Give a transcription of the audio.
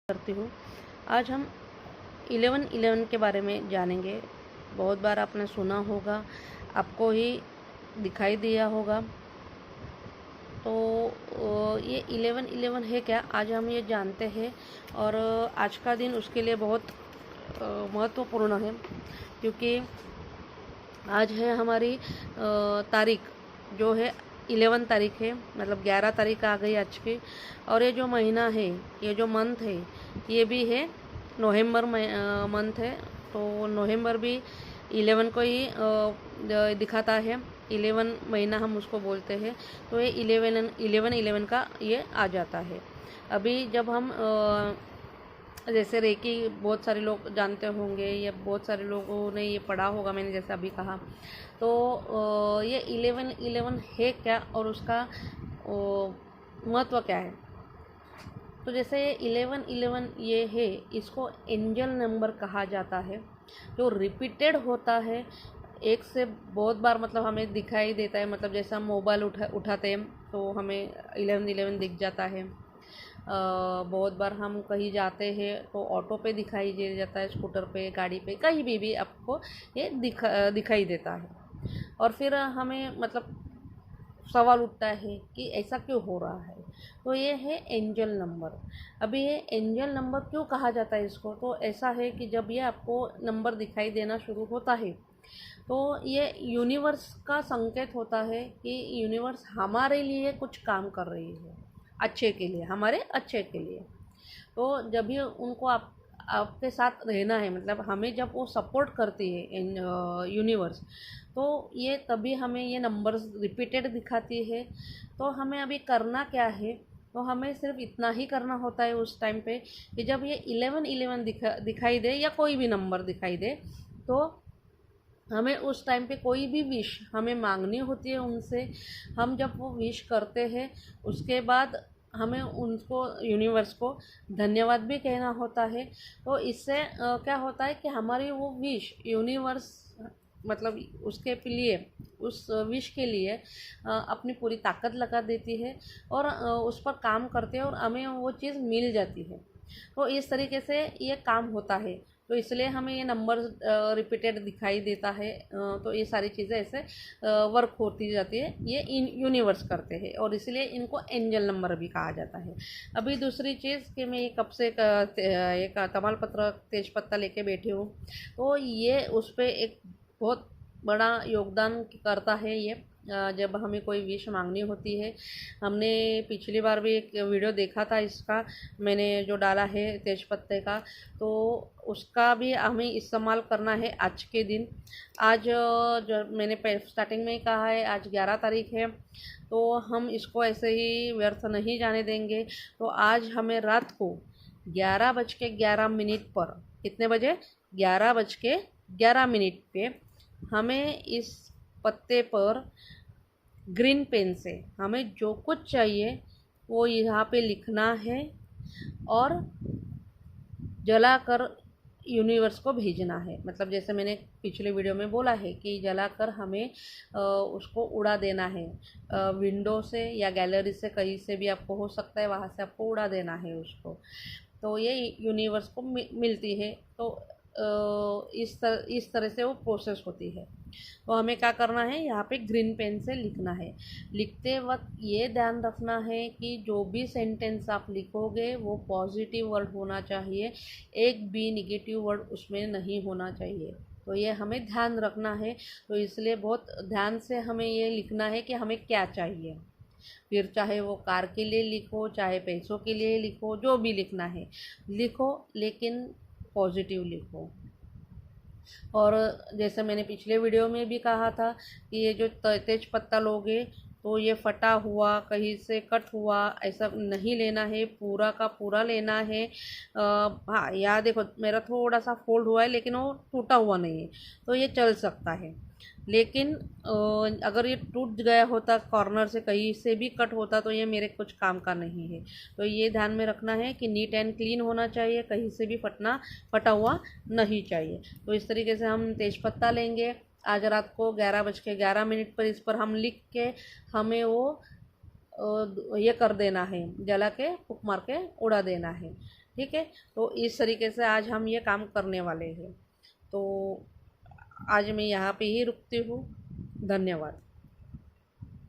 करती हूँ। आज हम 11-11 के बारे में जानेंगे। बहुत बार आपने सुना होगा, आपको ही दिखाई दिया होगा। तो ये 11-11 है क्या, आज हम ये जानते हैं। और आज का दिन उसके लिए बहुत महत्वपूर्ण है, क्योंकि आज है हमारी तारीख जो है 11 तारीख है, मतलब 11 तारीख आ गई आज की। और ये जो महीना है, ये जो मंथ है, ये भी है नवंबर मंथ है। तो नवंबर भी 11 को ही दिखाता है। 11 महीना हम उसको बोलते हैं। तो ये 11 का ये आ जाता है। अभी जब हम जैसे रेकी बहुत सारे लोग जानते होंगे, या बहुत सारे लोगों ने ये पढ़ा होगा, मैंने जैसे अभी कहा। तो ये 11-11 है क्या और उसका महत्व क्या है। तो जैसे 11-11 ये है, इसको एंजल नंबर कहा जाता है, जो रिपीटेड होता है एक से बहुत बार, मतलब हमें दिखाई देता है। मतलब जैसे हम मोबाइल उठाते हैं तो हमें 11-11 दिख जाता है। बहुत बार हम कहीं जाते हैं तो ऑटो पे दिखाई दे जाता है, स्कूटर पे, गाड़ी पे, कहीं भी आपको ये दिखाई देता है। और फिर हमें मतलब सवाल उठता है कि ऐसा क्यों हो रहा है। तो ये है एंजल नंबर। अभी ये एंजल नंबर क्यों कहा जाता है इसको, तो ऐसा है कि जब ये आपको नंबर दिखाई देना शुरू होता है, तो ये यूनिवर्स का संकेत होता है कि यूनिवर्स हमारे लिए कुछ काम कर रही है, अच्छे के लिए, हमारे अच्छे के लिए। तो जब भी उनको आपके साथ रहना है, मतलब हमें जब वो सपोर्ट करती है इन यूनिवर्स, तो ये तभी हमें ये नंबर्स रिपीटेड दिखाती है। तो हमें अभी करना क्या है, तो हमें सिर्फ इतना ही करना होता है उस टाइम पे कि जब ये 11-11 दिखाई दे, या कोई भी नंबर दिखाई दे, तो हमें उस टाइम पे कोई भी विश हमें मांगनी होती है उनसे। हम जब वो विश करते हैं, उसके बाद हमें उनको, यूनिवर्स को धन्यवाद भी कहना होता है। तो इससे क्या होता है कि हमारी वो विश यूनिवर्स, मतलब उसके लिए, उस विश के लिए अपनी पूरी ताकत लगा देती है, और उस पर काम करते हैं, और हमें वो चीज़ मिल जाती है। तो इस तरीके से ये काम होता है। तो इसलिए हमें ये नंबर रिपीटेड दिखाई देता है। तो ये सारी चीज़ें ऐसे वर्क होती जाती है, ये इन यूनिवर्स करते हैं, और इसलिए इनको एंजल नंबर भी कहा जाता है। अभी दूसरी चीज़ कि मैं कब से एक तमाल पत्र तेज पत्ता लेके बैठी हूँ, तो ये उस पर एक बहुत बड़ा योगदान करता है ये। जब हमें कोई विश मांगनी होती है, हमने पिछली बार भी एक वीडियो देखा था इसका, मैंने जो डाला है तेज पत्ते का, तो उसका भी हमें इस्तेमाल करना है आज के दिन। आज जो मैंने स्टार्टिंग में ही कहा है, आज 11 तारीख है, तो हम इसको ऐसे ही व्यर्थ नहीं जाने देंगे। तो आज हमें रात को 11:11 पर, कितने बजे, 11:11 पे, हमें इस पत्ते पर ग्रीन पेन से हमें जो कुछ चाहिए वो यहाँ पे लिखना है, और जलाकर यूनिवर्स को भेजना है। मतलब जैसे मैंने पिछले वीडियो में बोला है कि जलाकर हमें उसको उड़ा देना है, विंडो से या गैलरी से, कहीं से भी आपको हो सकता है, वहाँ से आपको उड़ा देना है उसको। तो ये यूनिवर्स को मिलती है। तो इस तरह से वो प्रोसेस होती है। तो हमें क्या करना है, यहाँ पे ग्रीन पेन से लिखना है। लिखते वक्त ये ध्यान रखना है कि जो भी सेंटेंस आप लिखोगे वो पॉजिटिव वर्ड होना चाहिए, एक भी निगेटिव वर्ड उसमें नहीं होना चाहिए। तो ये हमें ध्यान रखना है। तो इसलिए बहुत ध्यान से हमें ये लिखना है कि हमें क्या चाहिए। फिर चाहे वो कार के लिए लिखो, चाहे पैसों के लिए लिखो, जो भी लिखना है लिखो, लेकिन पॉजिटिव लिखो। और जैसे मैंने पिछले वीडियो में भी कहा था कि ये जो तेज पत्ता लोगे, तो ये फटा हुआ, कहीं से कट हुआ ऐसा नहीं लेना है, पूरा का पूरा लेना है। हाँ, यहाँ देखो मेरा थोड़ा सा फोल्ड हुआ है, लेकिन वो टूटा हुआ नहीं है, तो ये चल सकता है। लेकिन अगर ये टूट गया होता, कॉर्नर से कहीं से भी कट होता, तो ये मेरे कुछ काम का नहीं है। तो ये ध्यान में रखना है कि नीट एंड क्लीन होना चाहिए, कहीं से भी फटा हुआ नहीं चाहिए। तो इस तरीके से हम तेज़पत्ता लेंगे। आज रात को 11:11 पर इस पर हम लिख के हमें वो ये कर देना है, जला के फूक मार के उड़ा देना है। ठीक है, तो इस तरीके से आज हम ये काम करने वाले हैं। तो आज मैं यहाँ पे ही रुकती हूँ। धन्यवाद।